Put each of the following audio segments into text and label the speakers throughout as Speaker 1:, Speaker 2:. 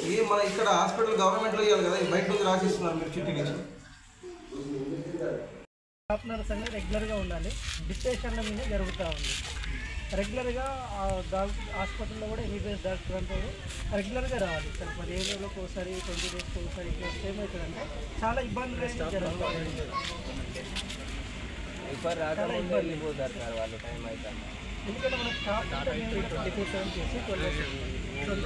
Speaker 1: ఇది మన ఇక్కడ హాస్పిటల్ గవర్నమెంట్లో ఇవ్వాలి కదా, బయట నుంచి రాసిస్తున్నారు మీరు చిట్టి నుంచి.
Speaker 2: స్టాఫ్ నర్స్ అనేది రెగ్యులర్గా ఉండాలి, డిస్టేషన్ల మీద జరుగుతూ ఉంది. రెగ్యులర్గా హాస్పిటల్లో కూడా ఎంబీబీఎస్ డాక్టర్ అంటే రెగ్యులర్గా రావాలి. సార్ 15 రోజులకు ఒకసారి 20 డేస్కి ఒకసారి ఇట్లా ఏమవుతుందంటే చాలా ఇబ్బందులు జరుగుతాయి. ఎందుకంటే మనకు స్టాఫ్ 24/7 చేసి 24/7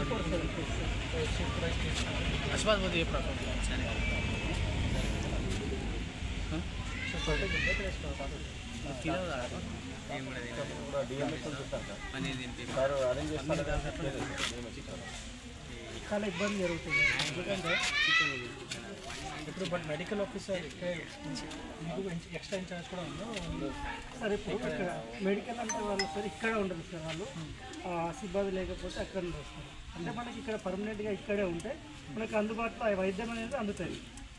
Speaker 2: చాలా ఇబ్బంది జరుగుతుంది. ఎందుకంటే ఇప్పుడు but medical officer extra in-charge కూడా ఉందో సార్. ఇప్పుడు ఇక్కడ మెడికల్ అంటే వాళ్ళు సార్ ఇక్కడ ఉండరు సార్, వాళ్ళు సిబ్బంది లేకపోతే అక్కడ వస్తారు. అంటే మనకి ఇక్కడ పర్మనెంట్గా ఇక్కడే ఉంటే మనకి అందుబాటులో వైద్యం అనేది అందుతుంది,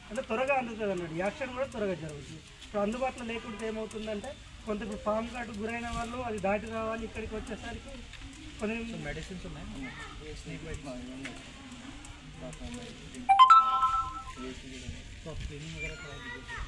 Speaker 2: అంటే త్వరగా అందుతుంది అన్నట్టు. యాక్షన్ కూడా త్వరగా జరుగుతుంది. ఇప్పుడు అందుబాటులో లేకుంటే ఏమవుతుందంటే కొంత ఇప్పుడు ఫామ్ కార్డు గురైన వాళ్ళు అది దాటి రావాలి, ఇక్కడికి వచ్చేసరికి కొన్ని మెడిసిన్స్ ఉన్నాయి. क्लीनिंग वगैरह करा दीजिए,